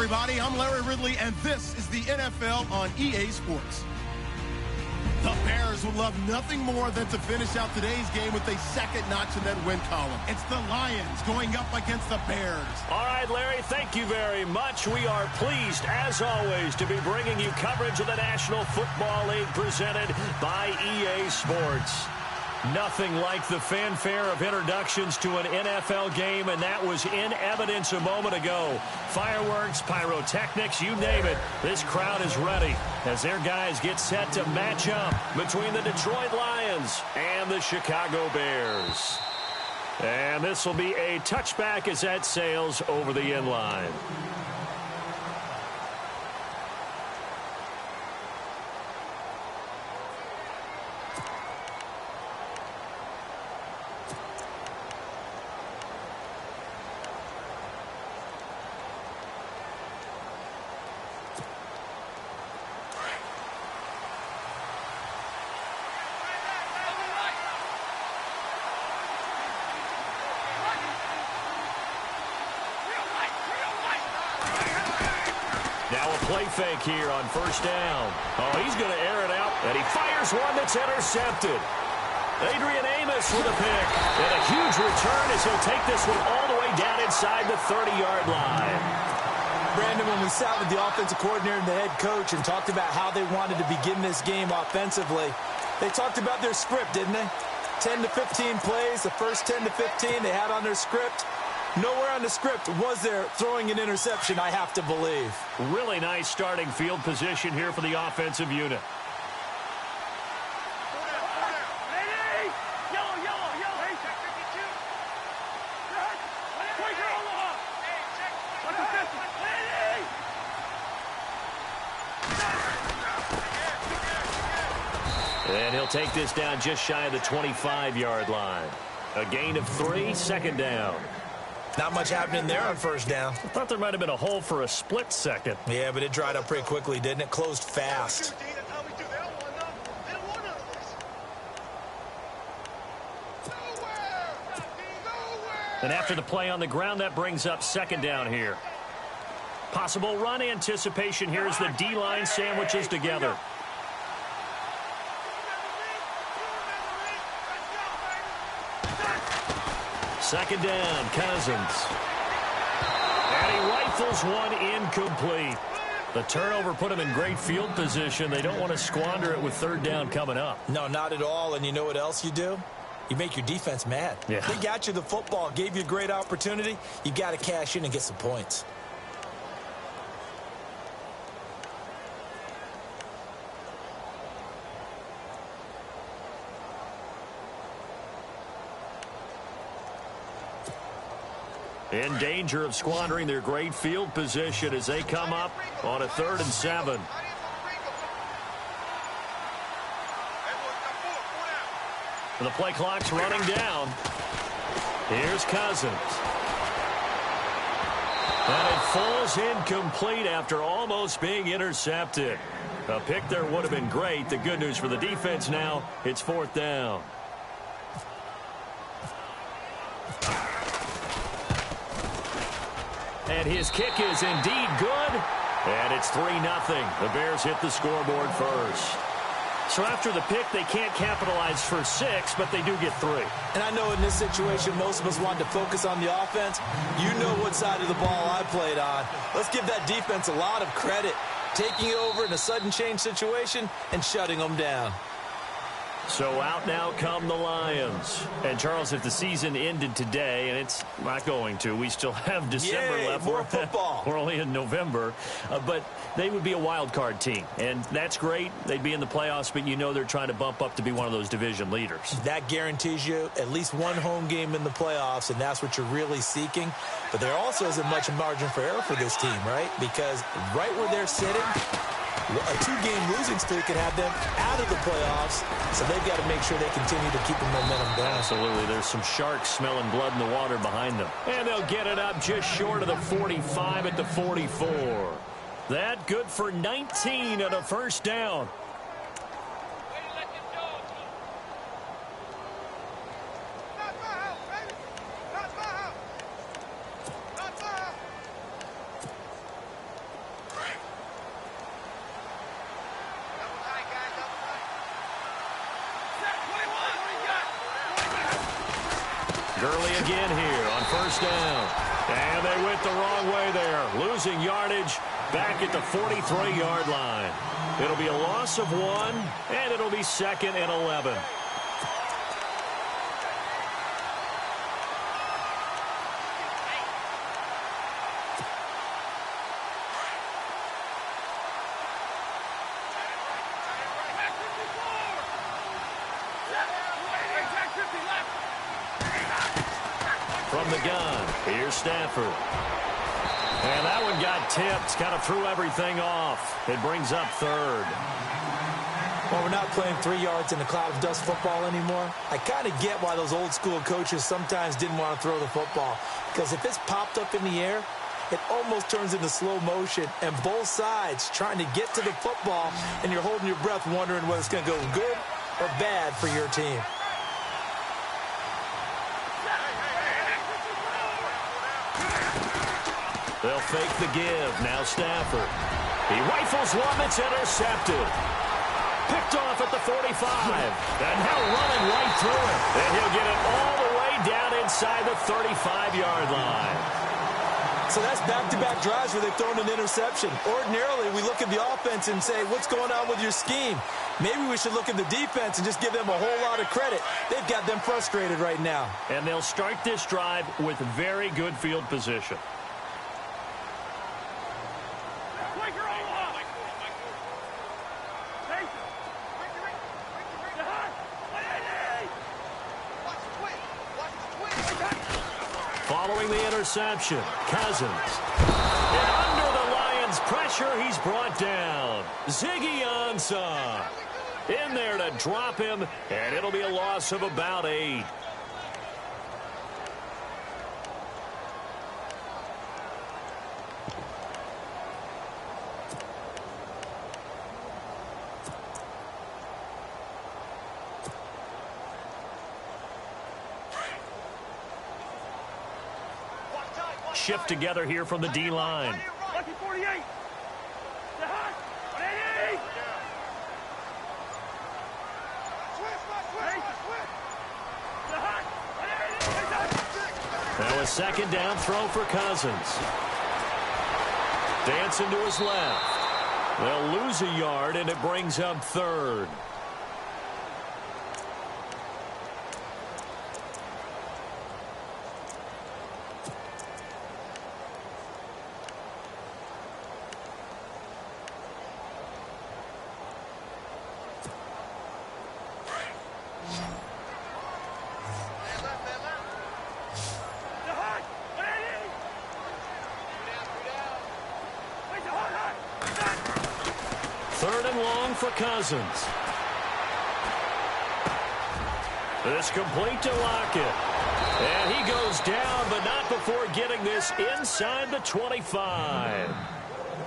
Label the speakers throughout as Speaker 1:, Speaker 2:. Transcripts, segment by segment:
Speaker 1: everybody. I'm Larry Ridley, and this is the NFL on EA Sports. The Bears would love nothing more than to finish out today's game with a second notch in that win column. It's the Lions going up against the Bears.
Speaker 2: All right, Larry, thank you very much. We are pleased, as always, to be bringing you coverage of the National Football League presented by EA Sports. Nothing like the fanfare of introductions to an NFL game, and that was in evidence a moment ago. Fireworks, pyrotechnics, you name it. This crowd is ready as their guys get set to match up between the Detroit Lions and the Chicago Bears. And this will be a touchback as that sails over the end line. Now a play fake here on first down. Oh, he's going to air it out, and he fires one that's intercepted. Adrian Amos with a pick, and a huge return as he'll take this one all the way down inside the 30-yard line.
Speaker 3: Brandon, when we sat with the offensive coordinator and the head coach and talked about how they wanted to begin this game offensively, they talked about their script, didn't they? 10 to 15 plays, the first 10 to 15 they had on their script. Nowhere on the script was there throwing an interception, I have to believe.
Speaker 2: Really nice starting field position here for the offensive unit. And he'll take this down just shy of the 25-yard line. A gain of 3, second down.
Speaker 3: Not much happening there on first down.
Speaker 2: I thought there might have been a hole for a split second.
Speaker 3: Yeah, but it dried up pretty quickly, didn't it? Closed fast.
Speaker 2: And after the play on the ground, that brings up second down here. Possible run anticipation here as the D-line sandwiches together. Second down, Cousins. And he rifles one incomplete. The turnover put him in great field position. They don't want to squander it with third down coming up.
Speaker 3: No, not at all. And you know what else you do? You make your defense mad.
Speaker 2: Yeah.
Speaker 3: They got you the football, gave you a great opportunity. You got to cash in and get some points.
Speaker 2: In danger of squandering their great field position as they come up on a 3rd and 7. The play clock's running down. Here's Cousins. And it falls incomplete after almost being intercepted. A pick there would have been great. The good news for the defense now, it's 4th down. And his kick is indeed good. And it's 3-0. The Bears hit the scoreboard first. So after the pick, they can't capitalize for 6, but they do get 3.
Speaker 3: And I know in this situation, most of us want to focus on the offense. You know what side of the ball I played on. Let's give that defense a lot of credit. Taking it over in a sudden change situation and shutting them down.
Speaker 2: So out now come the Lions. And, Charles, if the season ended today, and it's not going to, we still have December left.
Speaker 3: More football.
Speaker 2: We're only in November. But they would be a wild card team. And that's great. They'd be in the playoffs, but you know they're trying to bump up to be one of those division leaders.
Speaker 3: That guarantees you at least one home game in the playoffs, and that's what you're really seeking. But there also isn't much margin for error for this team, right? Because right where they're sitting, a 2-game losing streak can have them out of the playoffs, so they've got to make sure they continue to keep the momentum going.
Speaker 2: Absolutely. There's some sharks smelling blood in the water behind them. And they'll get it up just short of the 45 at the 44. That good for 19 and a first down. Gurley again here on first down. And they went the wrong way there, losing yardage back at the 43-yard line. It'll be a loss of 1, and it'll be 2nd and 11. From the gun, here's Stafford. And that one got tipped, kind of threw everything off. It brings up 3rd.
Speaker 3: Well, we're not playing 3 yards in a cloud of dust football anymore. I kind of get why those old school coaches sometimes didn't want to throw the football. Because if it's popped up in the air, it almost turns into slow motion. And both sides trying to get to the football, and you're holding your breath wondering whether it's going to go good or bad for your team.
Speaker 2: They'll fake the give. Now Stafford. He rifles one that's intercepted. Picked off at the 45. And now running right through it. And he'll get it all the way down inside the 35-yard line.
Speaker 3: So that's back-to-back drives where they've thrown an interception. Ordinarily, we look at the offense and say, what's going on with your scheme? Maybe we should look at the defense and just give them a whole lot of credit. They've got them frustrated right now.
Speaker 2: And they'll start this drive with very good field position. Following the interception, Cousins. And under the Lions' pressure, he's brought down. Ziggy Ansah in there to drop him, and it'll be a loss of about 8. Shift together here from the D-line.
Speaker 4: Lucky 48.
Speaker 2: Now a 2nd down throw for Cousins. Dancing to his left. They'll lose a yard, and it brings up 3rd. For Cousins. This complete to Lockett. And he goes down, but not before getting this inside the 25.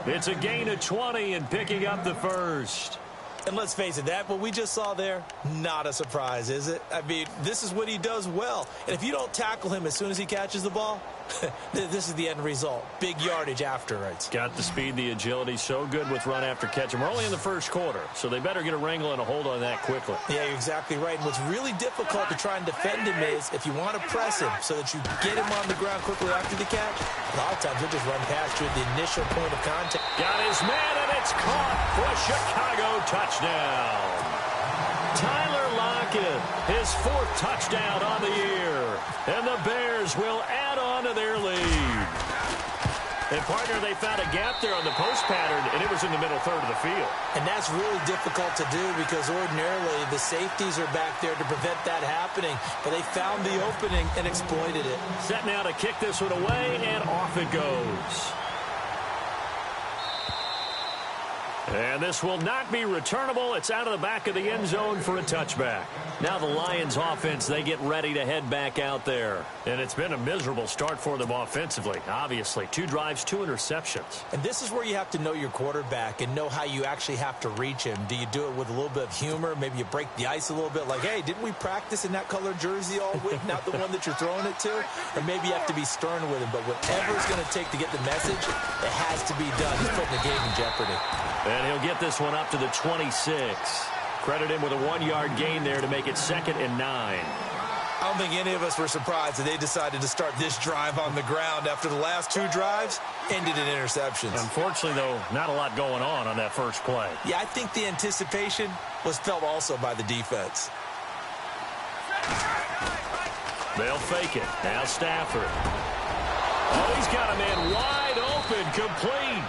Speaker 2: It's a gain of 20 and picking up the 1st.
Speaker 3: And let's face it, what we just saw there, not a surprise, is it? I mean, this is what he does well. And if you don't tackle him as soon as he catches the ball, this is the end result. Big yardage afterwards.
Speaker 2: Got the speed, the agility, so good with run after catch. And we're only in the 1st quarter, so they better get a wrangle and a hold on that quickly.
Speaker 3: Yeah, you're exactly right. And what's really difficult to try and defend him is if you want to press him so that you get him on the ground quickly after the catch, a lot of times he'll just run past you at the initial point of contact.
Speaker 2: Got his man, and it's caught for a Chicago touchdown. Tyler Lockett, his 4th touchdown on the year. And the Bears will add on to their lead. And, partner, they found a gap there on the post pattern, and it was in the middle 3rd of the field.
Speaker 3: And that's really difficult to do because ordinarily the safeties are back there to prevent that happening. But they found the opening and exploited it.
Speaker 2: Set now to kick this one away, and off it goes. And this will not be returnable. It's out of the back of the end zone for a touchback. Now the Lions offense, they get ready to head back out there. And it's been a miserable start for them offensively, obviously. 2 drives, 2 interceptions.
Speaker 3: And this is where you have to know your quarterback and know how you actually have to reach him. Do you do it with a little bit of humor? Maybe you break the ice a little bit like, hey, didn't we practice in that colored jersey all week? Not the one that you're throwing it to? Or maybe you have to be stern with him. But whatever it's going to take to get the message, it has to be done. He's putting the game in jeopardy.
Speaker 2: And he'll get this one up to the 26. Credit him with a 1-yard gain there to make it 2nd and 9.
Speaker 3: I don't think any of us were surprised that they decided to start this drive on the ground after the last 2 drives ended in interceptions.
Speaker 2: Unfortunately, though, not a lot going on that first play.
Speaker 3: Yeah, I think the anticipation was felt also by the defense.
Speaker 2: They'll fake it. Now Stafford. Oh, he's got a man wide open, complete.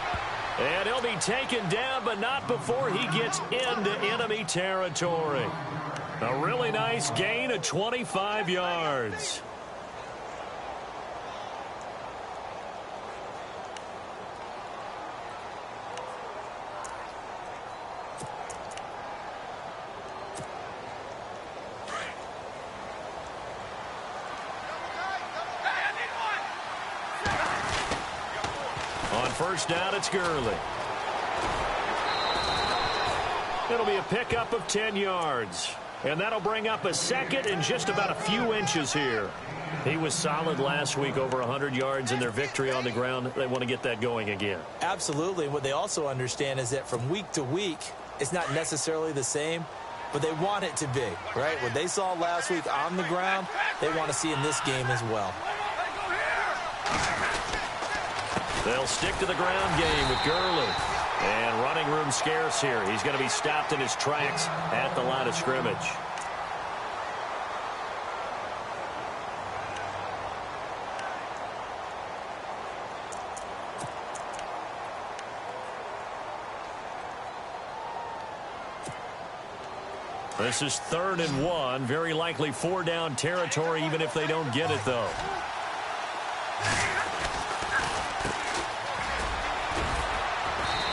Speaker 2: And he'll be taken down, but not before he gets into enemy territory. A really nice gain of 25 yards. On first down, it's Gurley. It'll be a pickup of 10 yards. And that'll bring up a second and just about a few inches here. He was solid last week, over 100 yards in their victory on the ground. They want to get that going again.
Speaker 3: Absolutely. What they also understand is that from week to week, it's not necessarily the same, but they want it to be, right? What they saw last week on the ground, they want to see in this game as well.
Speaker 2: They'll stick to the ground game with Gurley. And running room scarce here. He's going to be stopped in his tracks at the line of scrimmage. This is 3rd and 1. Very likely 4-down territory, even if they don't get it, though.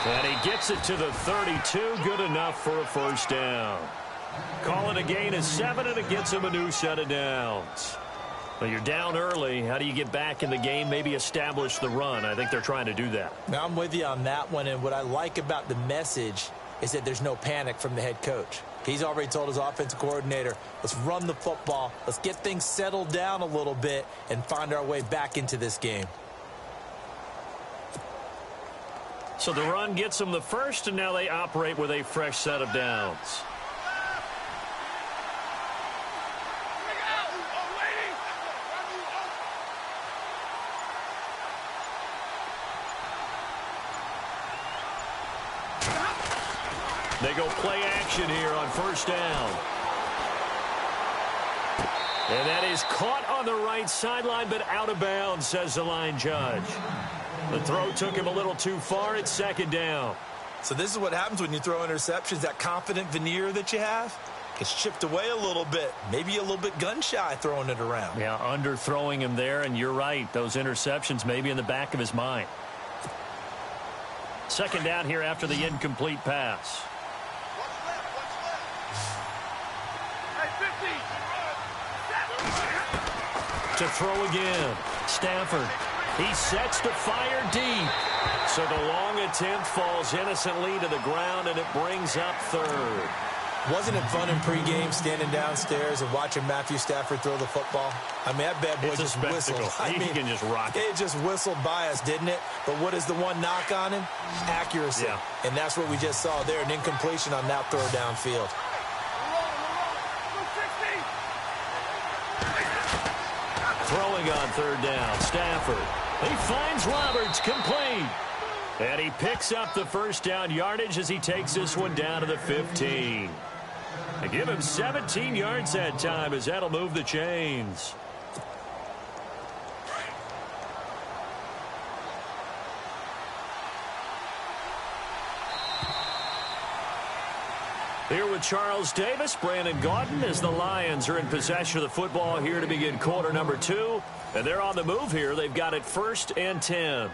Speaker 2: And he gets it to the 32. Good enough for a first down. Call it a gain of 7, and it gets him a new set of downs. Well, you're down early. How do you get back in the game? Maybe establish the run. I think they're trying to do that.
Speaker 3: Now, I'm with you on that one, and what I like about the message is that there's no panic from the head coach. He's already told his offensive coordinator, let's run the football, let's get things settled down a little bit and find our way back into this game.
Speaker 2: So the run gets them the first, and now they operate with a fresh set of downs. They go play action here on first down. And that is caught on the right sideline, but out of bounds, says the line judge. The throw took him a little too far. It's 2nd down.
Speaker 3: So this is what happens when you throw interceptions. That confident veneer that you have gets chipped away a little bit. Maybe a little bit gun-shy throwing it around.
Speaker 2: Yeah, underthrowing him there, and you're right. Those interceptions may be in the back of his mind. 2nd down here after the incomplete pass. To throw again. Stafford. He sets to fire deep. So the long attempt falls innocently to the ground, and it brings up 3rd.
Speaker 3: Wasn't it fun in pregame standing downstairs and watching Matthew Stafford throw the football? I mean, that bad boy just whistled.
Speaker 2: He can just rock it.
Speaker 3: It just whistled by us, didn't it? But what is the one knock on him? Accuracy.
Speaker 2: Yeah.
Speaker 3: And that's what we just saw there, an incompletion on that throw downfield.
Speaker 2: Throwing on 3rd down, Stafford. He finds Roberts, complete. And he picks up the first down yardage as he takes this one down to the 15. They give him 17 yards that time, as that'll move the chains. Here with Charles Davis, Brandon Gaudin, as the Lions are in possession of the football here to begin quarter number 2. And they're on the move here. They've got it 1st and 10.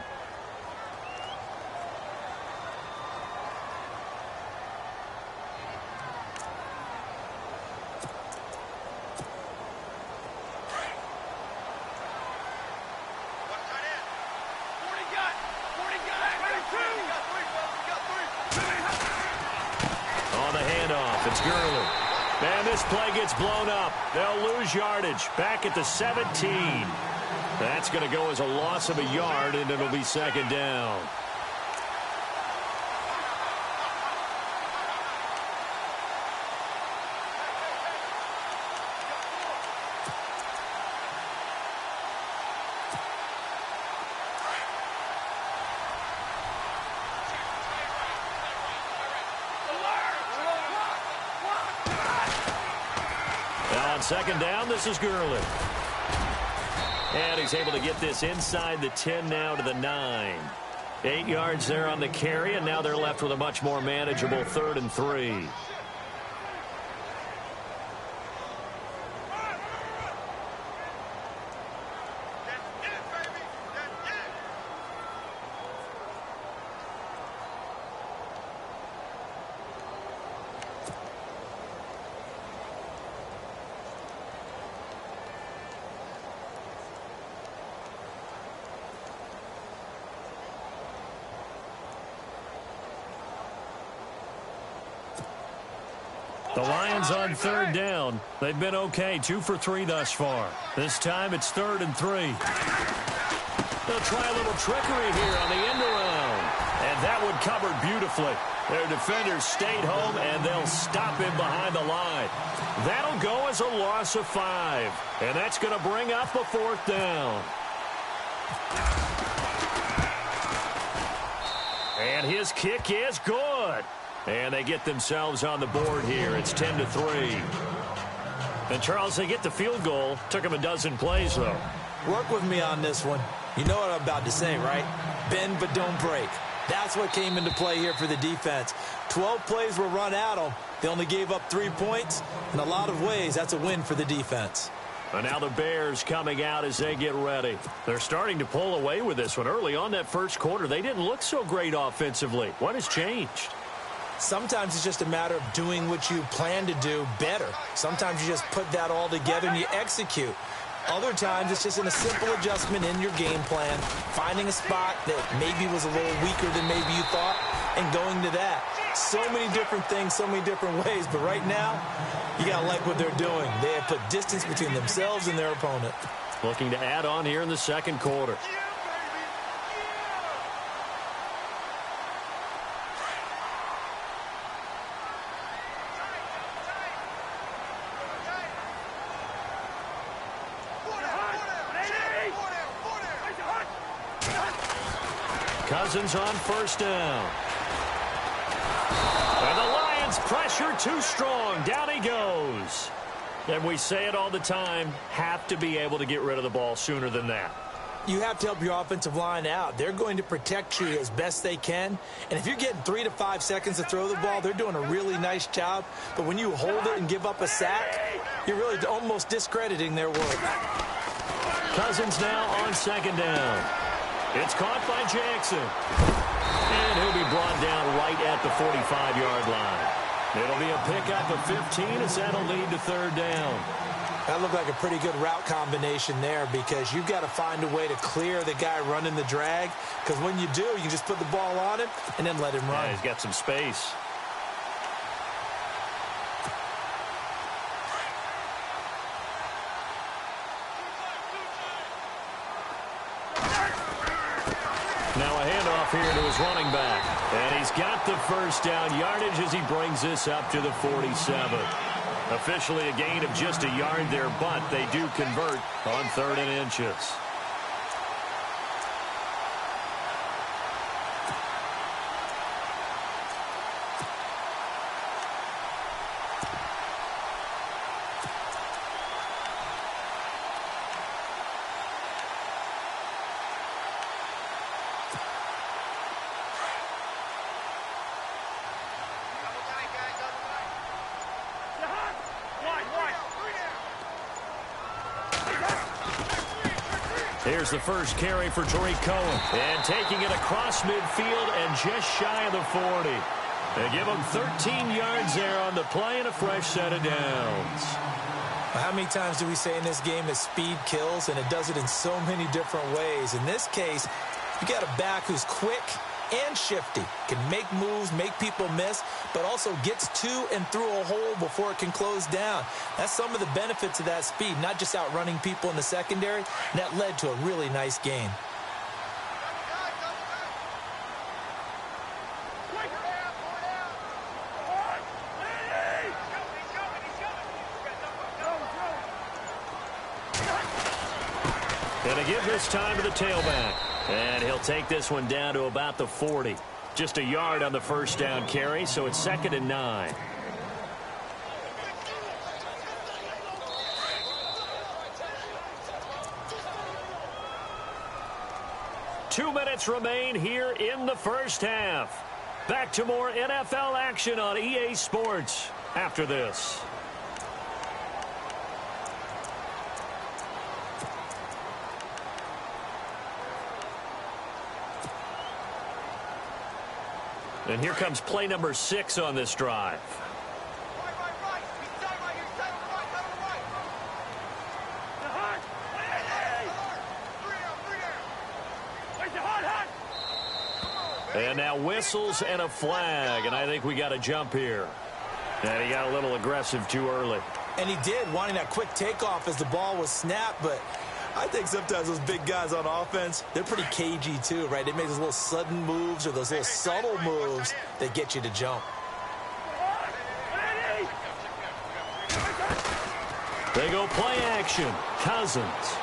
Speaker 2: It's Gurley. And this play gets blown up. They'll lose yardage back at the 17. That's going to go as a loss of a yard, and it'll be 2nd down. second down, this is Gurley. And he's able to get this inside the 10 now to the 9. 8 yards there on the carry, and now they're left with a much more manageable 3rd and 3. The Lions on 3rd down. They've been okay, 2 for 3 thus far. This time it's 3rd and 3. They'll try a little trickery here on the end around. And that one covered beautifully. Their defenders stayed home, and they'll stop him behind the line. That'll go as a loss of 5. And that's going to bring up a 4th down. And his kick is good. And they get themselves on the board here. It's 10-3. And, Charles, they get the field goal. Took them a dozen plays, though.
Speaker 3: Work with me on this one. You know what I'm about to say, right? Bend but don't break. That's what came into play here for the defense. 12 plays were run at them. They only gave up 3 points. In a lot of ways, that's a win for the defense.
Speaker 2: And now the Bears coming out as they get ready. They're starting to pull away with this one. Early on that first quarter, they didn't look so great offensively. What has changed?
Speaker 3: Sometimes it's just a matter of doing what you plan to do better. Sometimes you just put that all together and you execute. Other times it's just in a simple adjustment in your game plan, finding a spot that maybe was a little weaker than maybe you thought, and going to that. So many different things, so many different ways, but right now, you got to like what they're doing. They have put distance between themselves and their opponent.
Speaker 2: Looking to add on here in the second quarter. Cousins on 1st down. And the Lions pressure too strong. Down he goes. And we say it all the time, have to be able to get rid of the ball sooner than that.
Speaker 3: You have to help your offensive line out. They're going to protect you as best they can. And if you're getting 3 to 5 seconds to throw the ball, they're doing a really nice job. But when you hold it and give up a sack, you're really almost discrediting their work.
Speaker 2: Cousins now on 2nd down. It's caught by Jackson. And he'll be brought down right at the 45-yard line. It'll be a pickup of 15 as that'll lead to 3rd down.
Speaker 3: That looked like a pretty good route combination there because you've got to find a way to clear the guy running the drag. Because when you do, you just put the ball on him and then let him run.
Speaker 2: Yeah, he's got some space. Now a handoff here to his running back. And he's got the 1st down yardage as he brings this up to the 47. Officially a gain of just a yard there, but they do convert on 3rd and inches. Here's the first carry for Tariq Cohen. And taking it across midfield and just shy of the 40. They give him 13 yards there on the play and a fresh set of downs.
Speaker 3: How many times do we say in this game that speed kills, and it does it in so many different ways? In this case, you got a back who's quick and shifty, can make moves, make people miss, but also gets to and through a hole before it can close down. That's some of the benefits of that speed, not just outrunning people in the secondary, and that led to a really nice gain.
Speaker 2: Gonna give this time to the tailback. And he'll take this one down to about the 40. Just a yard on the 1st down carry, so it's 2nd and 9. 2 minutes remain here in the first half. Back to more NFL action on EA Sports after this. And here comes play number 6 on this drive. And now whistles and a flag, and I think we got a jump here. And he got a little aggressive too early.
Speaker 3: And he did, wanting that quick takeoff as the ball was snapped, but I think sometimes those big guys on offense, they're pretty cagey too, right? They make those little sudden moves or those little subtle moves that get you to jump.
Speaker 2: They go play action. Cousins.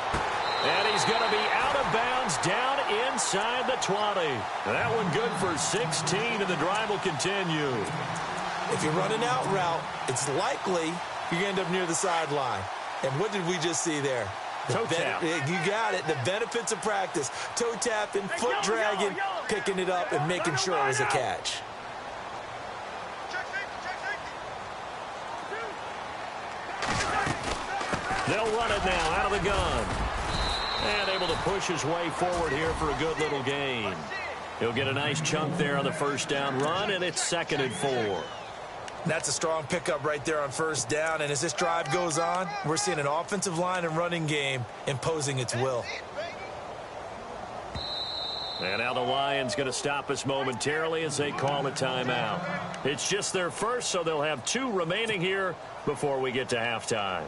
Speaker 2: And he's going to be out of bounds down inside the 20. That one good for 16, and the drive will continue.
Speaker 3: If you're running out route, it's likely you're going to end up near the sideline. And what did we just see there?
Speaker 2: Toe tap.
Speaker 3: You got it. The benefits of practice. Toe tapping, foot dragging, picking it up, and making sure it was a catch.
Speaker 2: They'll run it now out of the gun. And able to push his way forward here for a good little gain. He'll get a nice chunk there on the first down run, and it's 2nd and 4.
Speaker 3: That's a strong pickup right there on first down. And as this drive goes on, we're seeing an offensive line and running game imposing its will.
Speaker 2: And now the Lions going to stop us momentarily as they call a timeout. It's just their first, so they'll have 2 remaining here before we get to halftime.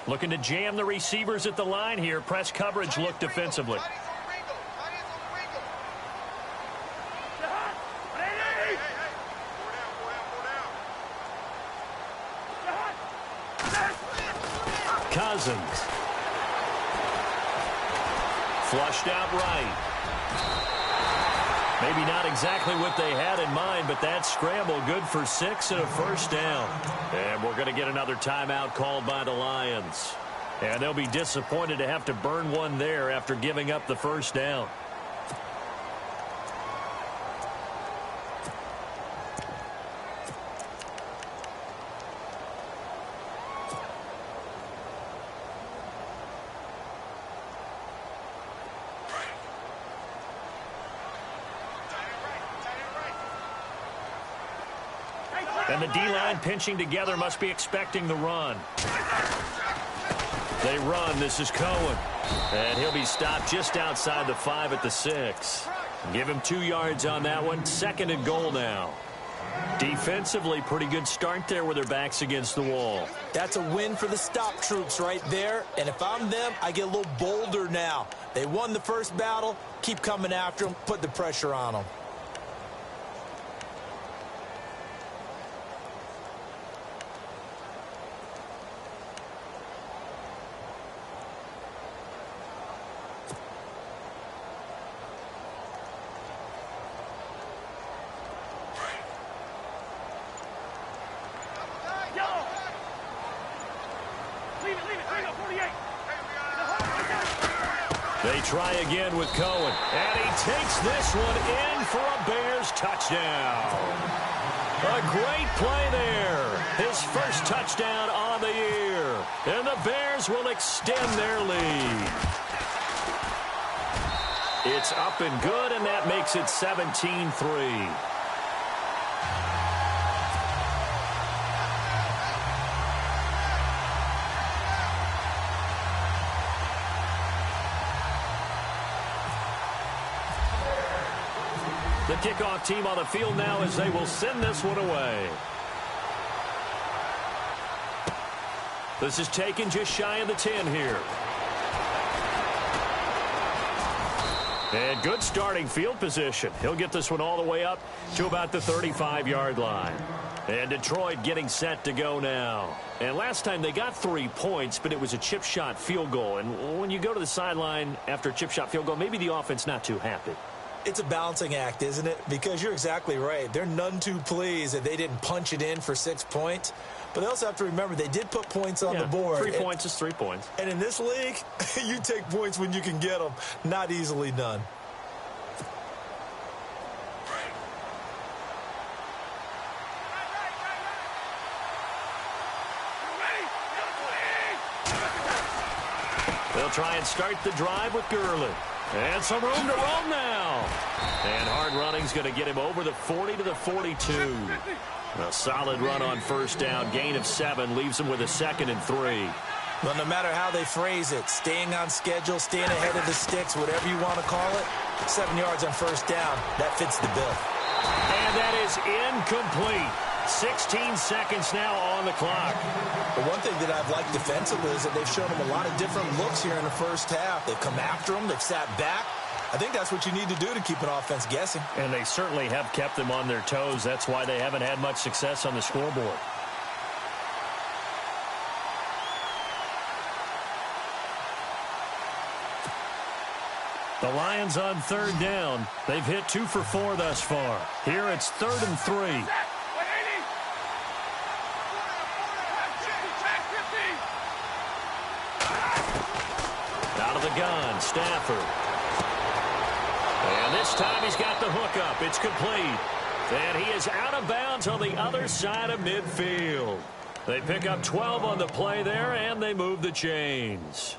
Speaker 2: Looking to jam the receivers at the line here. Press coverage look defensively. Cousins. Flushed out right. Maybe not exactly what they had in mind, but that scramble good for 6 and a first down. And we're going to get another timeout called by the Lions. And they'll be disappointed to have to burn one there after giving up the first down. And the D-line pinching together must be expecting the run. They run. This is Cohen. And he'll be stopped just outside the 5 at the 6. Give him 2 yards on that one. 2nd and goal now. Defensively, pretty good start there with their backs against the wall.
Speaker 3: That's a win for the stop troops right there. And if I'm them, I get a little bolder now. They won the first battle. Keep coming after them. Put the pressure on them.
Speaker 2: They try again with Cohen. And he takes this one in for a Bears touchdown. A great play there. His first touchdown on the year. And the Bears will extend their lead. It's up and good, and that makes it 17-3. The kickoff team on the field now as they will send this one away. This is taken just shy of the 10 here. And good starting field position. He'll get this one all the way up to about the 35-yard line. And Detroit getting set to go now. And last time they got 3 points, but it was a chip shot field goal. And when you go to the sideline after a chip shot field goal, maybe the offense not too happy.
Speaker 3: It's a balancing act, isn't it? Because you're exactly right. They're none too pleased that they didn't punch it in for 6 points. But they also have to remember they did put points on the board.
Speaker 2: 3 points is 3 points.
Speaker 3: And in this league, you take points when you can get them. Not easily done.
Speaker 2: They'll try and start the drive with Gurley. And some room to roll now. And hard running's going to get him over the 40 to the 42. A solid run on first down. Gain of 7 leaves him with a 2nd and 3.
Speaker 3: Well, no matter how they phrase it, staying on schedule, staying ahead of the sticks, whatever you want to call it, 7 yards on first down, that fits the bill.
Speaker 2: And that is incomplete. 16 seconds now on the clock.
Speaker 3: But one thing that I've liked defensively is that they've shown them a lot of different looks here in the first half. They've come after them. They've sat back. I think that's what you need to do to keep an offense guessing.
Speaker 2: And they certainly have kept them on their toes. That's why they haven't had much success on the scoreboard. The Lions on 3rd down. They've hit 2 for 4 thus far. Here it's 3rd and 3. Out of the gun, Stafford. And this time he's got the hook up. It's complete. And he is out of bounds on the other side of midfield. They pick up 12 on the play there, and they move the chains.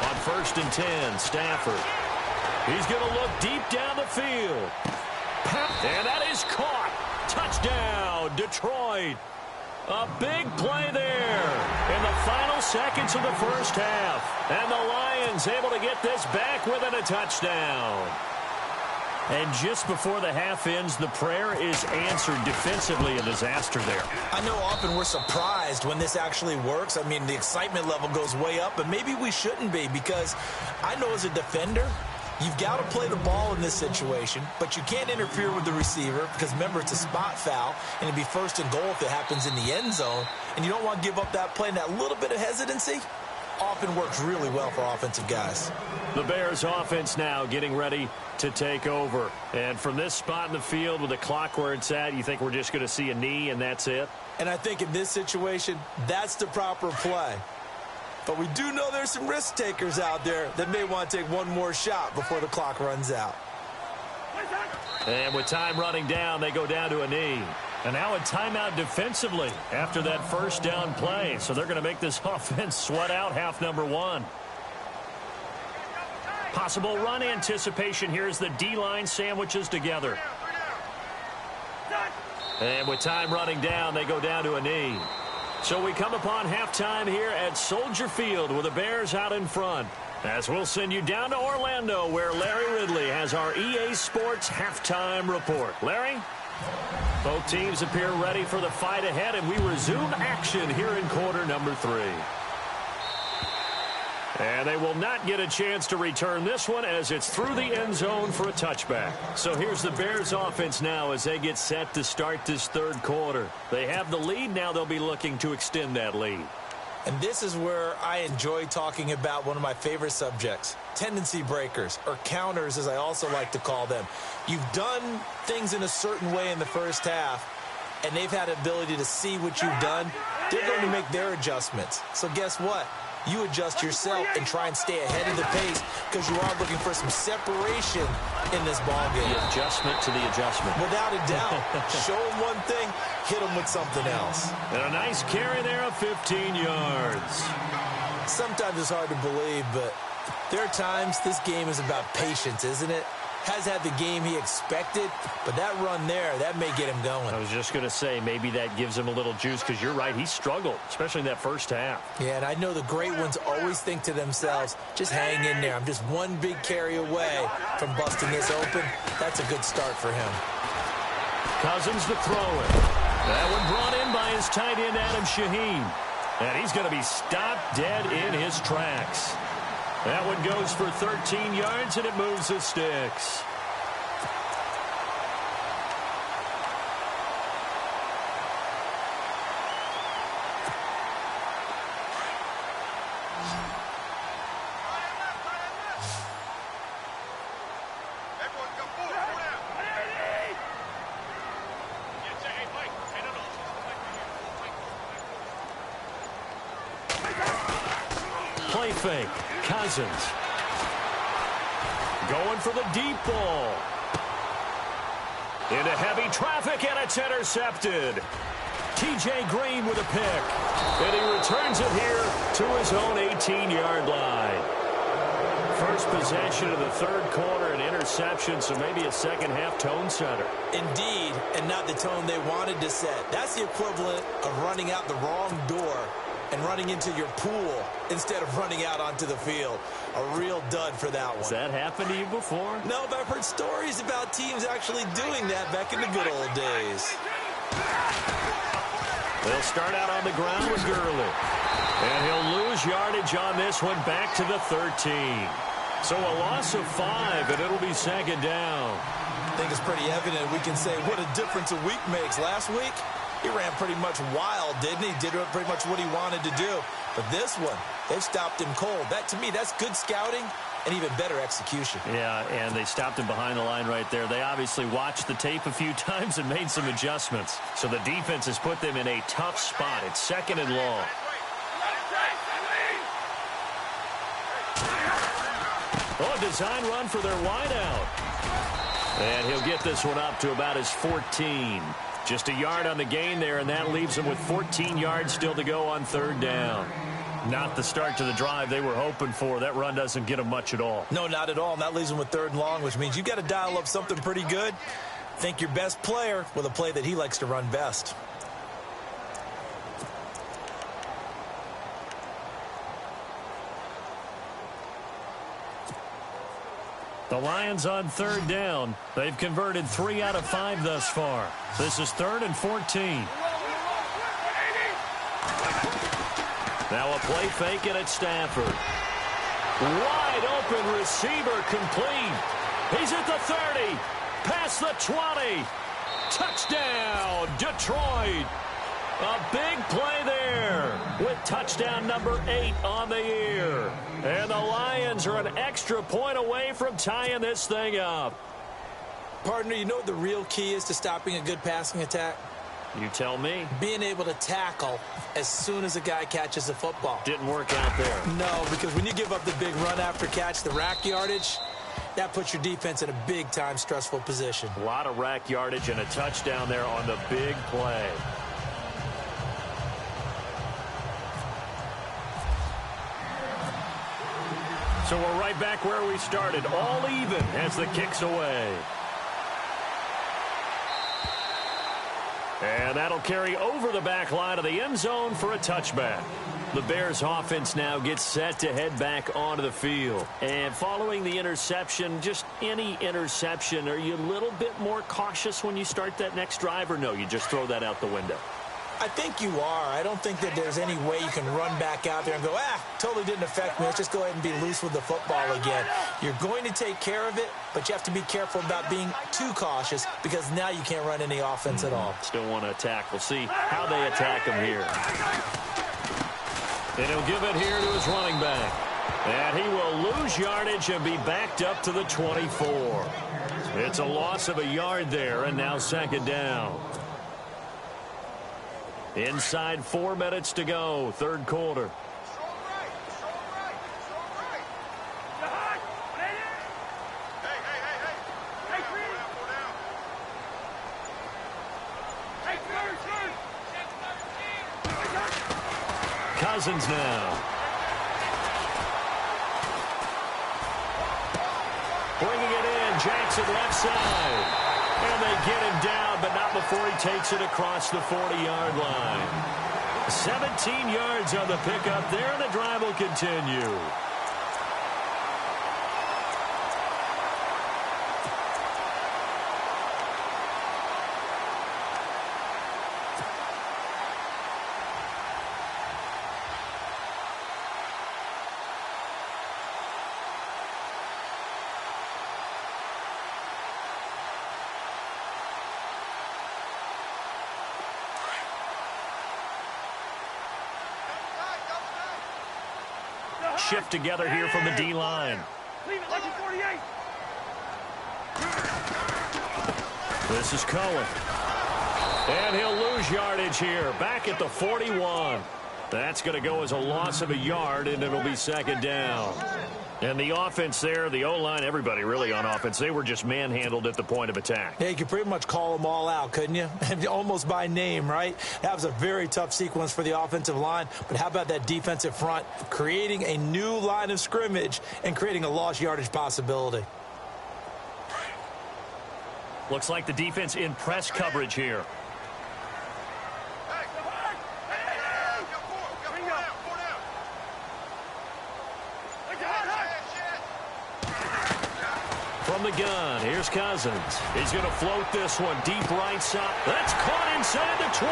Speaker 2: On 1st and 10, Stafford. He's going to look deep down the field. And that is caught. Touchdown, Detroit. A big play there in the final seconds of the first half. And the Lions able to get this back within a touchdown. And just before the half ends, the prayer is answered defensively. A disaster there.
Speaker 3: I know often we're surprised when this actually works. I mean, the excitement level goes way up, but maybe we shouldn't be, because I know as a defender, you've got to play the ball in this situation, but you can't interfere with the receiver because, remember, it's a spot foul, and it'd be 1st and goal if it happens in the end zone, and you don't want to give up that play. And that little bit of hesitancy often works really well for offensive guys.
Speaker 2: The Bears offense now getting ready to take over. And from this spot in the field with the clock where it's at, you think we're just going to see a knee and that's it?
Speaker 3: And I think in this situation, that's the proper play. But we do know there's some risk takers out there that may want to take one more shot before the clock runs out.
Speaker 2: And with time running down, they go down to a knee. And now a timeout defensively after that first down play. So they're going to make this offense sweat out half number 1. Possible run anticipation here as the D-line sandwiches together. And with time running down, they go down to a knee. So we come upon halftime here at Soldier Field with the Bears out in front. As we'll send you down to Orlando, where Larry Ridley has our EA Sports halftime report. Larry? Both teams appear ready for the fight ahead, and we resume action here in quarter number 3. And they will not get a chance to return this one as it's through the end zone for a touchback. So here's the Bears offense now as they get set to start this 3rd quarter. They have the lead. Now they'll be looking to extend that lead.
Speaker 3: And this is where I enjoy talking about one of my favorite subjects, tendency breakers, or counters as I also like to call them. You've done things in a certain way in the first half, and they've had the ability to see what you've done. They're going to make their adjustments. So guess what? You adjust yourself and try and stay ahead of the pace because you are looking for some separation in this ballgame.
Speaker 2: The adjustment to the adjustment.
Speaker 3: Without a doubt. Show them one thing, hit them with something else.
Speaker 2: And a nice carry there of 15 yards.
Speaker 3: Sometimes it's hard to believe, but there are times this game is about patience, isn't it? Has had the game he expected, but that run there, that may get him going.
Speaker 2: I was just going to say, maybe that gives him a little juice because you're right, he struggled, especially in that first half.
Speaker 3: Yeah, and I know the great ones always think to themselves, just hang in there. I'm just one big carry away from busting this open. That's a good start for him.
Speaker 2: Cousins to throw it. That one brought in by his tight end, Adam Shaheen. And he's going to be stopped dead in his tracks. That one goes for 13 yards, and it moves the sticks. Play fake. Cousins. Going for the deep ball. Into heavy traffic, and it's intercepted. T.J. Green with a pick. And he returns it here to his own 18-yard line. First possession of the third quarter, an interception, so maybe a second-half tone setter.
Speaker 3: Indeed, and not the tone they wanted to set. That's the equivalent of running out the wrong door and running into your pool instead of running out onto the field. A real dud for that one.
Speaker 2: Has that happened to you before?
Speaker 3: No, but I've heard stories about teams actually doing that back in the good old days.
Speaker 2: They'll start out on the ground with Gurley. And he'll lose yardage on this one back to the 13. So a loss of 5, and it'll be second down.
Speaker 3: I think it's pretty evident. We can say what a difference a week makes. Last week, he ran pretty much wild, didn't he? Did pretty much what he wanted to do. But this one, they've stopped him cold. That, to me, that's good scouting and even better execution.
Speaker 2: Yeah, and they stopped him behind the line right there. They obviously watched the tape a few times and made some adjustments. So the defense has put them in a tough spot. It's second and long. Oh, a design run for their wideout. And he'll get this one up to about his 14. Just a yard on the gain there, and that leaves him with 14 yards still to go on third down. Not the start to the drive they were hoping for. That run doesn't get them much at all.
Speaker 3: No, not at all. And that leaves him with third and long, which means you've got to dial up something pretty good. Think your best player with a play that he likes to run best.
Speaker 2: The Lions on third down. They've converted 3 out of 5 thus far. This is 3rd and 14. Now a play fake it at Stafford. Wide open receiver complete. He's at the 30. Past the 20. Touchdown, Detroit. A big play there with touchdown number 8 on the year. And the Lions are an extra point away from tying this thing up.
Speaker 3: Partner, you know what the real key is to stopping a good passing attack?
Speaker 2: You tell me.
Speaker 3: Being able to tackle as soon as a guy catches the football.
Speaker 2: Didn't work out there.
Speaker 3: No, because when you give up the big run after catch, the rack yardage, that puts your defense in a big-time stressful position.
Speaker 2: A lot of rack yardage and a touchdown there on the big play. So we're right back where we started, all even as the kick's away. And that'll carry over the back line of the end zone for a touchback. The Bears offense now gets set to head back onto the field. And following the interception, just any interception, are you a little bit more cautious when you start that next drive, or no, you just throw that out the window?
Speaker 3: I think you are. I don't think that there's any way you can run back out there and go, totally didn't affect me. Let's just go ahead and be loose with the football again. You're going to take care of it, but you have to be careful about being too cautious because now you can't run any offense at all.
Speaker 2: Still want to attack. We'll see how they attack him here. And he'll give it here to his running back. And he will lose yardage and be backed up to the 24. It's a loss of a yard there, and now second down. Inside 4 minutes to go, third quarter. Cousins now. Bringing it in, Jackson left side. And they get him down, but not before he takes it across the 40-yard line. 17 yards on the pickup there, and the drive will continue. shift together here from the D-line. This is Cohen. And he'll lose yardage here. Back at the 41. That's going to go as a loss of a yard, and it'll be second down. And the offense there, the O-line, everybody really on offense, they were just manhandled at the point of attack.
Speaker 3: Yeah, you could pretty much call them all out, couldn't you? Almost by name, right? That was a very tough sequence for the offensive line. But how about that defensive front creating a new line of scrimmage and creating a lost yardage possibility?
Speaker 2: Looks like the defense in press coverage here. From the gun, here's Cousins. He's going to float this one deep right side. That's caught inside the 20.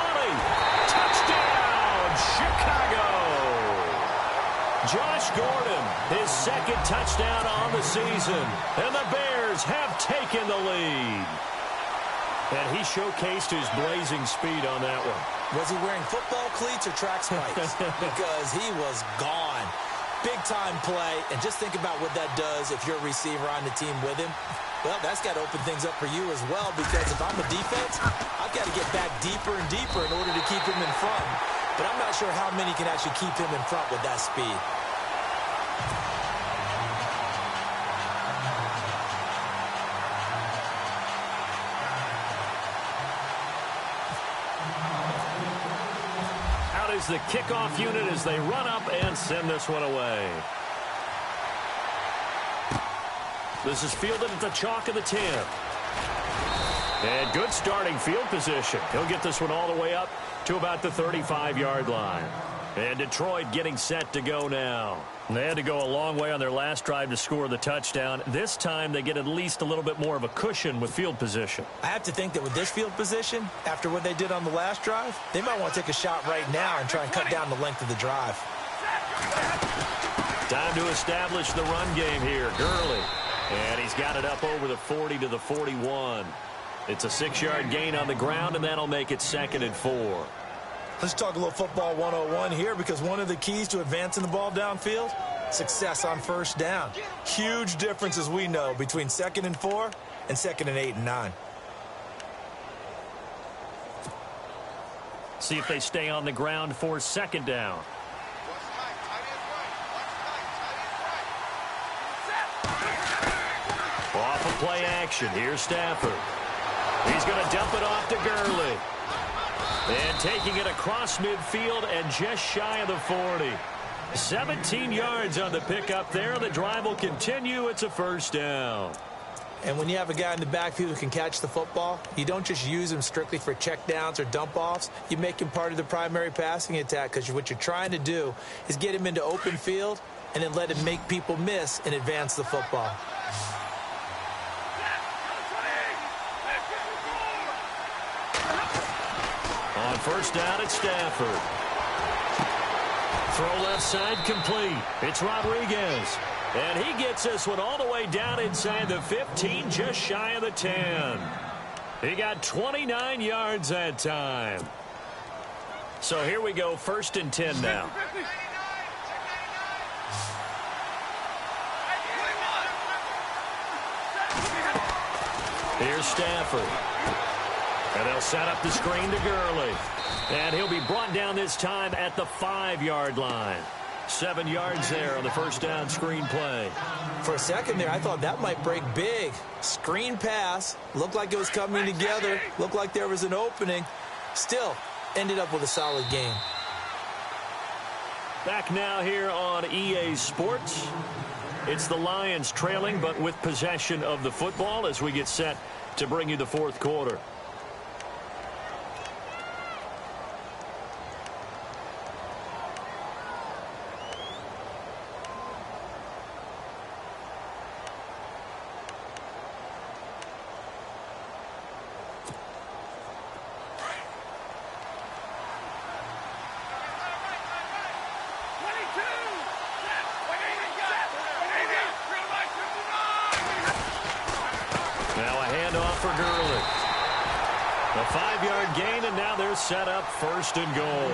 Speaker 2: Touchdown, Chicago. Josh Gordon, his second touchdown on the season. And the Bears have taken the lead. And he showcased his blazing speed on that one.
Speaker 3: Was he wearing football cleats or track spikes? Because he was gone. Big-time play, and just think about what that does if you're a receiver on the team with him. Well, that's got to open things up for you as well, because if I'm a defense, I've got to get back deeper and deeper in order to keep him in front. But I'm not sure how many can actually keep him in front with that speed.
Speaker 2: Is the kickoff unit as they run up and send this one away. This is fielded at the chalk of the 10. And good starting field position. He'll get this one all the way up to about the 35-yard line. And Detroit getting set to go now. They had to go a long way on their last drive to score the touchdown. This time they get at least a little bit more of a cushion with field position.
Speaker 3: I have to think that with this field position, after what they did on the last drive, they might want to take a shot right now and try and cut down the length of the drive.
Speaker 2: Time to establish the run game here. Gurley. And he's got it up over the 40 to the 41. It's a 6-yard gain on the ground, and that'll make it 2nd and 4.
Speaker 3: Let's talk a little football 101 here, because one of the keys to advancing the ball downfield, success on first down. Huge difference, as we know, between 2nd and 4 and 2nd and 8 and 9.
Speaker 2: See if they stay on the ground for 2nd down. Off of play action. Here's Stafford. He's going to dump it off to Gurley. And taking it across midfield and just shy of the 40. 17 yards on the pickup there. The drive will continue. It's a first down.
Speaker 3: And when you have a guy in the backfield who can catch the football, you don't just use him strictly for checkdowns or dump-offs. You make him part of the primary passing attack, because what you're trying to do is get him into open field and then let him make people miss and advance the football.
Speaker 2: On first down, it's Stafford. Throw left side complete. It's Rodriguez. And he gets this one all the way down inside the 15, just shy of the 10. He got 29 yards that time. So here we go, 1st and 10 now. Here's Stafford. And they'll set up the screen to Gurley. And he'll be brought down this time at the 5-yard line. 7 yards there on the first down screen play.
Speaker 3: For a second there, I thought that might break big. Screen pass. Looked like it was coming together. Looked like there was an opening. Still, ended up with a solid game.
Speaker 2: Back now here on EA Sports. It's the Lions trailing, but with possession of the football as we get set to bring you the 4th quarter. A 5-yard gain, and now they're set up 1st and goal.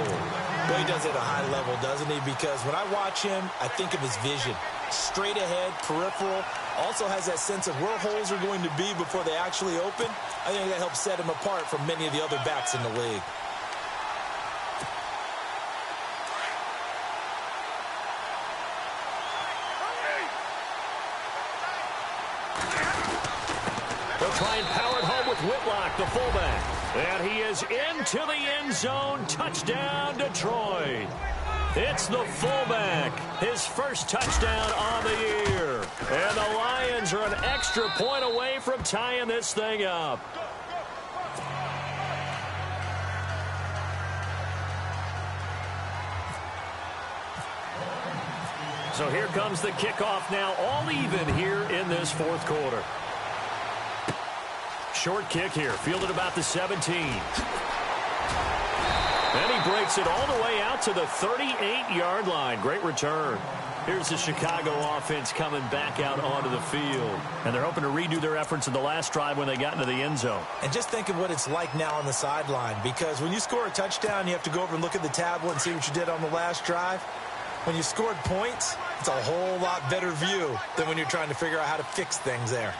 Speaker 3: Well, he does it at a high level, doesn't he? Because when I watch him, I think of his vision. Straight ahead, peripheral. Also has that sense of where holes are going to be before they actually open. I think that helps set him apart from many of the other backs in the league.
Speaker 2: They'll try and power it home with Whitlock, the fullback. And he is into the end zone. Touchdown, Detroit. It's the fullback. His first touchdown on the year. And the Lions are an extra point away from tying this thing up. So here comes the kickoff now, all even here in this 4th quarter. Short kick here, fielded about the 17. And he breaks it all the way out to the 38-yard line. Great return. Here's the Chicago offense coming back out onto the field. And they're hoping to redo their efforts in the last drive when they got into the end zone.
Speaker 3: And just think of what it's like now on the sideline. Because when you score a touchdown, you have to go over and look at the tablet and see what you did on the last drive. When you scored points, it's a whole lot better view than when you're trying to figure out how to fix things there.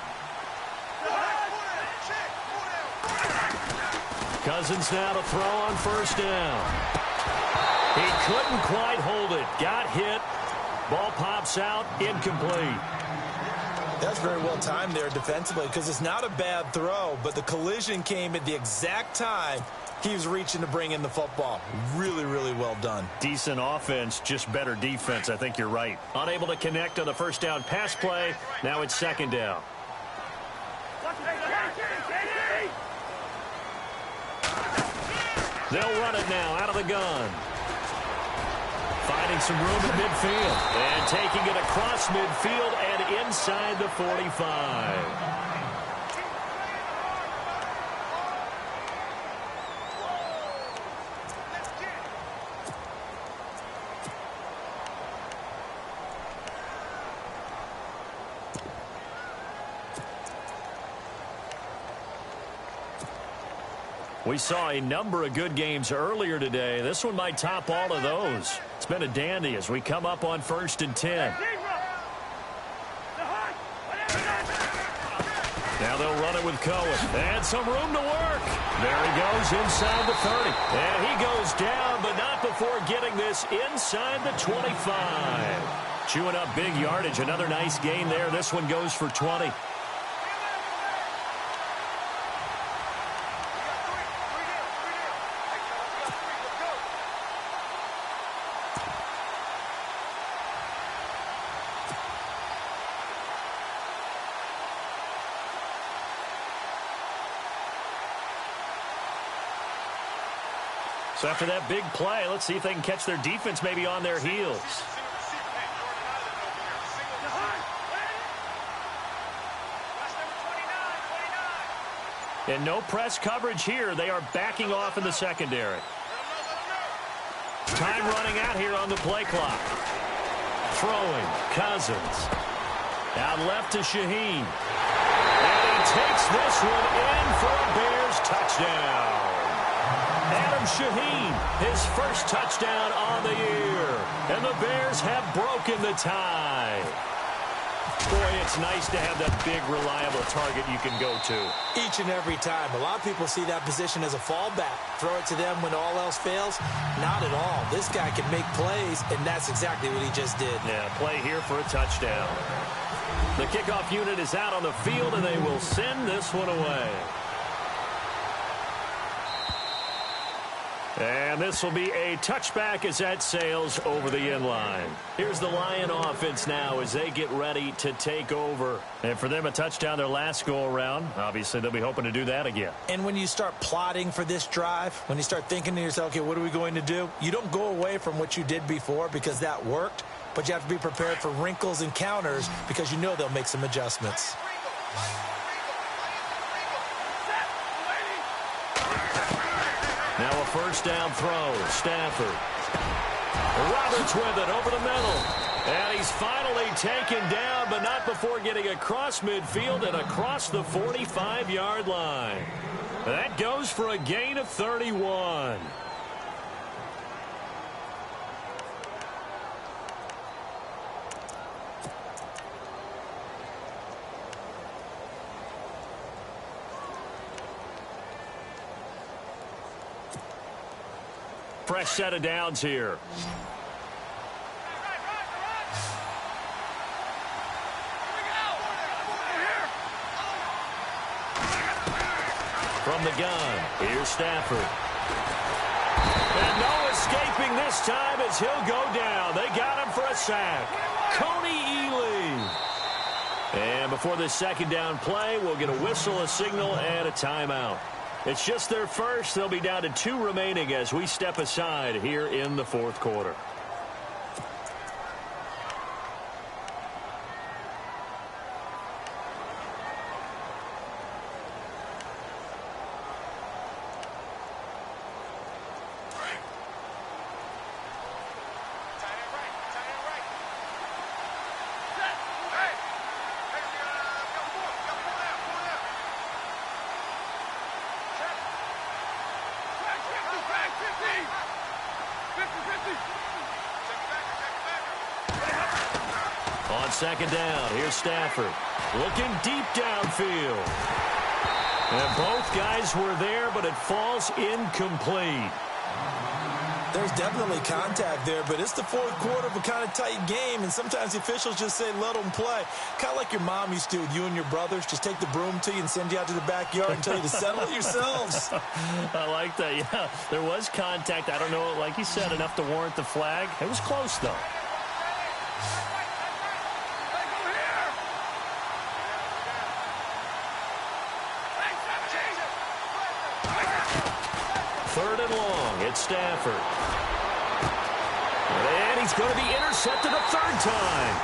Speaker 2: Cousins now to throw on 1st down. He couldn't quite hold it. Got hit. Ball pops out. Incomplete.
Speaker 3: That's very well timed there defensively because it's not a bad throw, but the collision came at the exact time he was reaching to bring in the football. Really, really well done.
Speaker 2: Decent offense, just better defense. I think you're right. Unable to connect on the 1st down pass play. Now it's 2nd down. They'll run it now out of the gun. Finding some room at midfield. And taking it across midfield and inside the 45. We saw a number of good games earlier today. This one might top all of those. It's been a dandy as we come up on 1st and 10. Now they'll run it with Cohen. And some room to work. There he goes inside the 30. And he goes down, but not before getting this inside the 25. Chewing up big yardage. Another nice gain there. This one goes for 20. So after that big play, let's see if they can catch their defense maybe on their heels. And no press coverage here. They are backing off in the secondary. Time running out here on the play clock. Throwing, Cousins. Out left to Shaheen. And he takes this one in for a Bears touchdown. Adam Shaheen, his first touchdown on the year. And the Bears have broken the tie. Boy, it's nice to have that big, reliable target you can go to.
Speaker 3: Each and every time. A lot of people see that position as a fallback. Throw it to them when all else fails. Not at all. This guy can make plays, and that's exactly what he just did.
Speaker 2: Yeah, play here for a touchdown. The kickoff unit is out on the field, and they will send this one away. And this will be a touchback as that sails over the end line. Here's the Lion offense now as they get ready to take over. And for them, a touchdown their last go-around. Obviously, they'll be hoping to do that again.
Speaker 3: And when you start plotting for this drive, when you start thinking to yourself, okay, what are we going to do? You don't go away from what you did before because that worked, but you have to be prepared for wrinkles and counters because you know they'll make some adjustments.
Speaker 2: Now a first down throw. Stafford. Roberts with it over the middle. And he's finally taken down, but not before getting across midfield and across the 45-yard line. That goes for a gain of 31. Fresh set of downs here. From the gun, here's Stafford. And no escaping this time as he'll go down. They got him for a sack. Coney Ealy. And before this second down play, we'll get a whistle, a signal, and a timeout. It's just their first. They'll be down to 2 remaining as we step aside here in the fourth quarter. On second down, here's Stafford. Looking deep downfield. And both guys were there, but it falls incomplete.
Speaker 3: There's definitely contact there, but it's the fourth quarter of a kind of tight game, and sometimes the officials just say, let them play. Kind of like your mom used to with you and your brothers. Just take the broom to you and send you out to the backyard and tell you to settle it yourselves.
Speaker 2: I like that, yeah. There was contact. I don't know, like you said, enough to warrant the flag. It was close, though. Third and long, it's Stafford. And he's going to be intercepted a third time.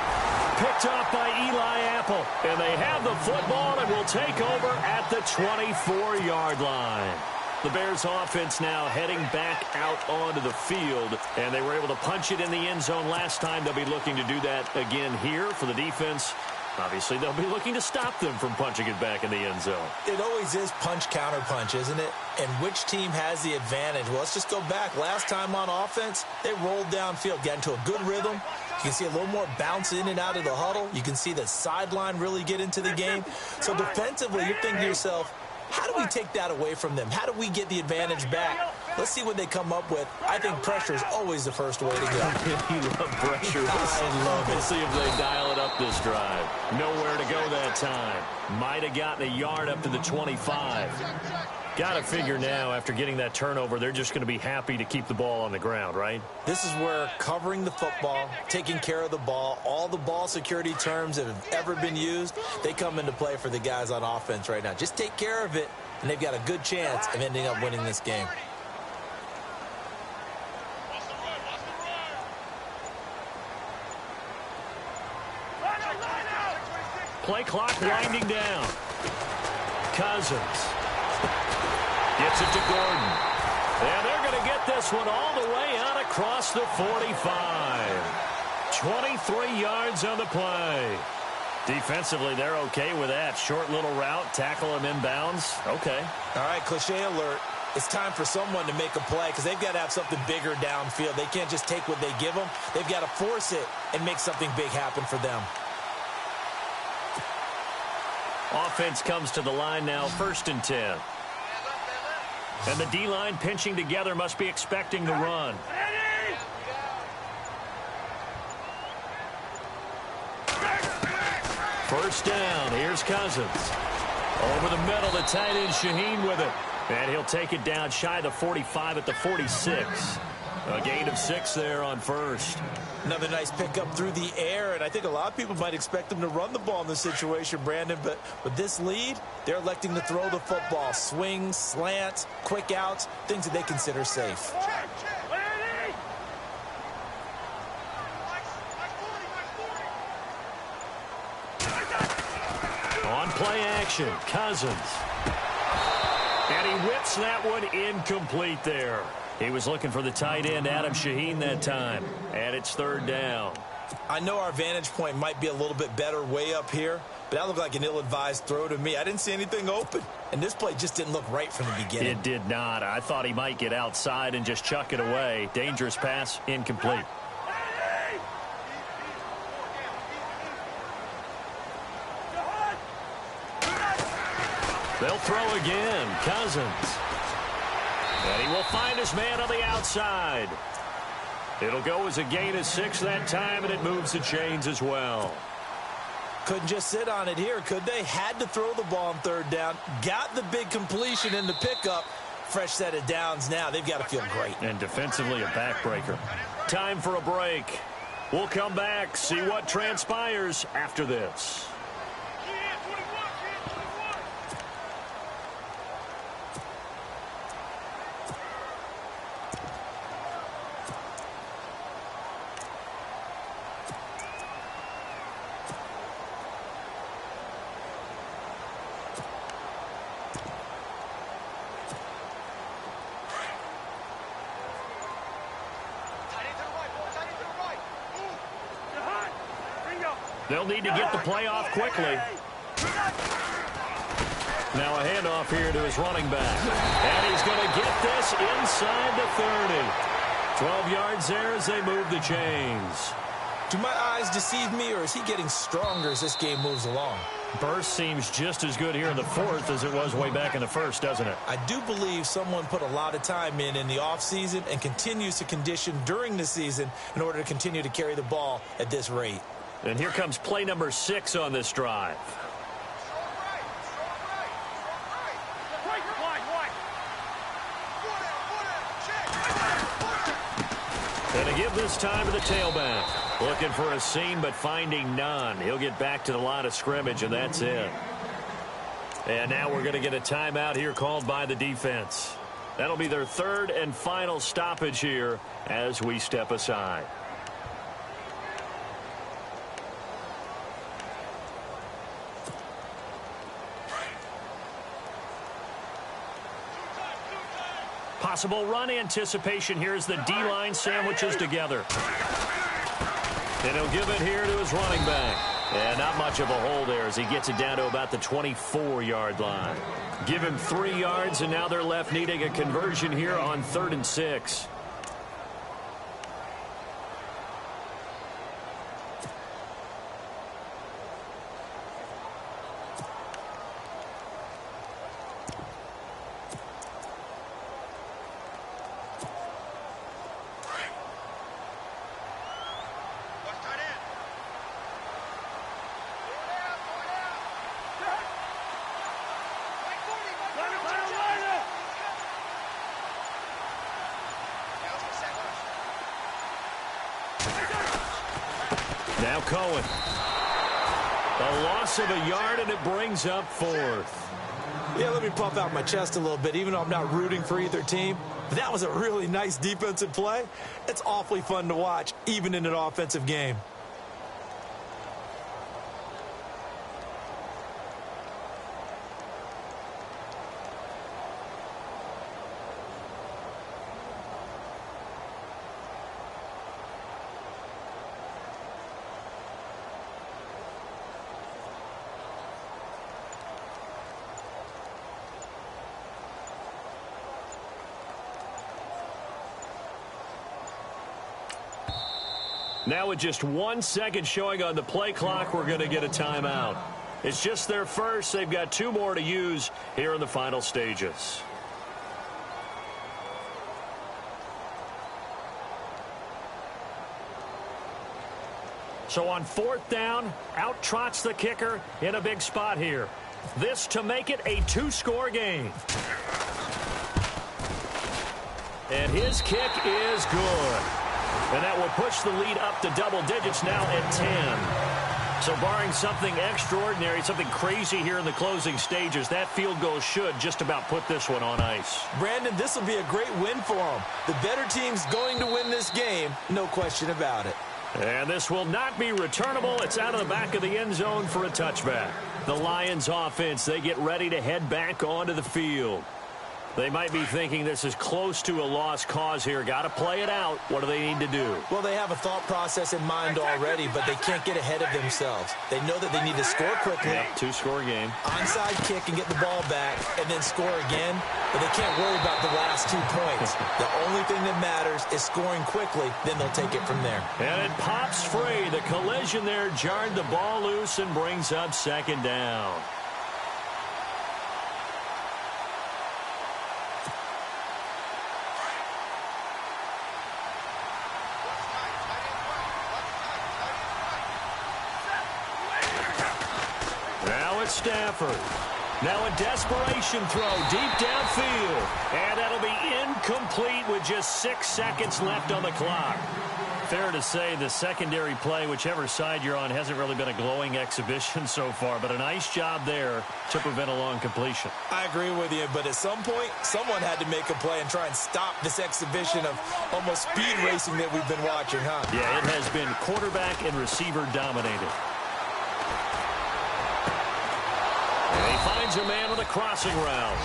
Speaker 2: Picked off by Eli Apple. And they have the football and will take over at the 24-yard line. The Bears offense now heading back out onto the field. And they were able to punch it in the end zone last time. They'll be looking to do that again here for the defense. Obviously, they'll be looking to stop them from punching it back in the end zone. It always is punch-counter-punch, isn't it? And which team has the advantage? Well, let's just go back. Last time on offense, they rolled downfield, got into a good rhythm. You can see a little more bounce in and out of the huddle. You can see the sideline really get into the game. So defensively, you're thinking to yourself, how do we take that away from them? How do we get the advantage back? Let's see what they come up with. I think pressure is always the first way to go. You love pressure. I love it. We'll see if they dial it up this drive. Nowhere to go that time. Might have gotten a yard up to the 25. Got to figure now, after getting that turnover, they're just going to be happy to keep the ball on the ground, right? This is where covering the football, taking care of the ball, all the ball security terms that have ever been used, they come into play for the guys on offense right now. Just take care of it, and they've got a good chance of ending up winning this game. Play clock winding down. Cousins gets it to Gordon. And they're going to get this one all the way out across the 45. 23 yards on the play. Defensively, they're okay with that. Short little route, tackle him inbounds. Okay. All right, cliche alert. It's time for someone to make a play because they've got to have something bigger downfield. They can't just take what they give them. They've got to force it and make something big happen for them. Offense comes to the line now, 1st and 10. And the D-line pinching together must be expecting the run. First down, here's Cousins. Over the middle, the tight end Shaheen with it. And he'll take it down shy of the 45 at the 46. A gain of 6 there on first. Another nice pickup through the air, and I think a lot of people might expect them to run the ball in this situation, Brandon, but with this lead, they're electing to throw the football. Swings, slants, quick outs, things that they consider safe. On play action, Cousins. And he whips that one incomplete there. He was looking for the tight end, Adam Shaheen, that time. And it's 3rd down.
Speaker 3: I know our vantage point might be a little bit better way up here, but that looked like an ill-advised throw to me. I didn't see anything open, and this play just didn't look right from the beginning.
Speaker 2: It did not. I thought he might get outside and just chuck it away. Dangerous pass, incomplete. They'll throw again. Cousins. And he will find his man on the outside. It'll go as a gain of 6 that time, and it moves the chains as well.
Speaker 3: Couldn't just sit on it here, could they? Had to throw the ball on third down. Got the big completion in the pickup. Fresh set of downs now. They've got to feel great.
Speaker 2: And defensively, a backbreaker. Time for a break. We'll come back, see what transpires after this. They'll need to get the play off quickly. Now a handoff here to his running back. And he's going to get this inside the 30. 12 yards there as they move the chains.
Speaker 3: Do my eyes deceive me, or is he getting stronger as this game moves along?
Speaker 2: Burst seems just as good here in the fourth as it was way back in the first, doesn't it?
Speaker 3: I do believe someone put a lot of time in the offseason and continues to condition during the season in order to continue to carry the ball at this rate.
Speaker 2: And here comes play number 6 on this drive. And to give this time to the tailback. Looking for a seam, but finding none. He'll get back to the line of scrimmage, and that's it. And now we're going to get a timeout here called by the defense. That'll be their third and final stoppage here as we step aside. Possible run anticipation here as the D-line sandwiches together. And he'll give it here to his running back. And not much of a hole there as he gets it down to about the 24-yard line. Give him 3 yards, and now they're left needing a conversion here on 3rd and 6. Now Cohen. A loss of a yard, and it brings up 4th.
Speaker 3: Yeah, let me puff out my chest a little bit, even though I'm not rooting for either team. But that was a really nice defensive play. It's awfully fun to watch, even in an offensive game.
Speaker 2: Now with just 1 second showing on the play clock, we're going to get a timeout. It's just their first. They've got 2 more to use here in the final stages. So on 4th down, out trots the kicker in a big spot here. This to make it a 2-score game. And his kick is good. And that will push the lead up to double digits now at 10. So barring something extraordinary, something crazy here in the closing stages, that field goal should just about put this one on ice.
Speaker 3: Brandon, this will be a great win for them. The better team's going to win this game, no question about it.
Speaker 2: And this will not be returnable. It's out of the back of the end zone for a touchback. The Lions offense, they get ready to head back onto the field. They might be thinking this is close to a lost cause here. Got to play it out. What do they need to do?
Speaker 3: Well, they have a thought process in mind already, but they can't get ahead of themselves. They know that they need to score quickly.
Speaker 2: Yep, two-score game.
Speaker 3: Onside kick and get the ball back and then score again, but they can't worry about the last 2 points. The only thing that matters is scoring quickly, then they'll take it from there.
Speaker 2: And it pops free. The collision there jarred the ball loose and brings up second down. Stafford. Now a desperation throw deep downfield. And that'll be incomplete with just 6 seconds left on the clock. Fair to say the secondary play, whichever side you're on, hasn't really been a glowing exhibition so far. But a nice job there to prevent a long completion.
Speaker 3: I agree with you, but at some point, someone had to make a play and try and stop this exhibition of almost speed racing that we've been watching, huh?
Speaker 2: Yeah, it has been quarterback and receiver dominated. And he finds a man with a crossing route.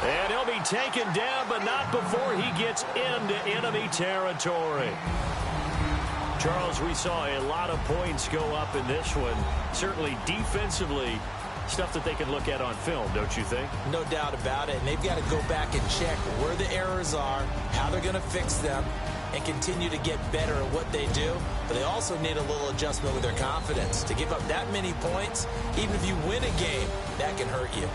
Speaker 2: And he'll be taken down, but not before he gets into enemy territory. Charles, we saw a lot of points go up in this one. Certainly defensively, stuff that they can look at on film, don't you think?
Speaker 3: No doubt about it. And they've got to go back and check where the errors are, how they're going to fix them, and continue to get better at what they do. But they also need a little adjustment with their confidence. To give up that many points, even if you win a game, that can hurt you.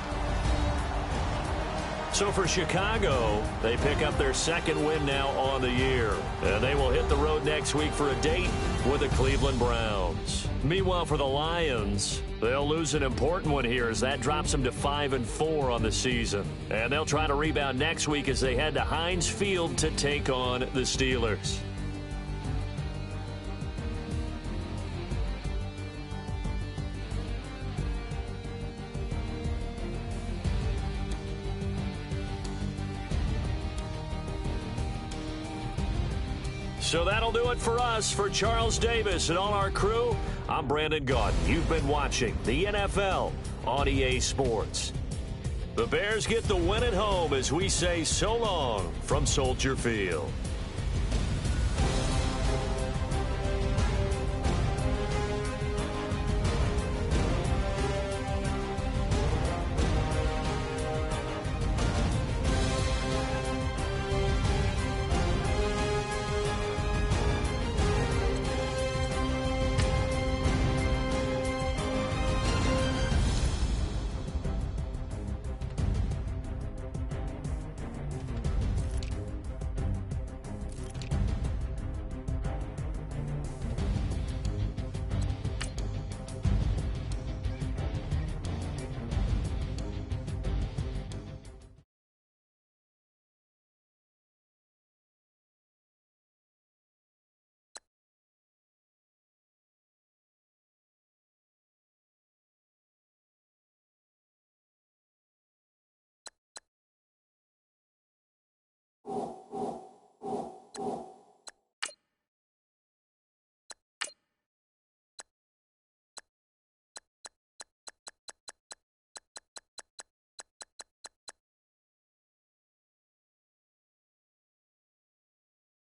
Speaker 2: So for Chicago, they pick up their second win now on the year. And they will hit the road next week for a date with the Cleveland Browns. Meanwhile, for the Lions, they'll lose an important one here as that drops them to 5-4 on the season. And they'll try to rebound next week as they head to Heinz Field to take on the Steelers. So that'll do it for us. For Charles Davis and all our crew, I'm Brandon Gaudin. You've been watching the NFL on EA Sports. The Bears get the win at home as we say so long from Soldier Field.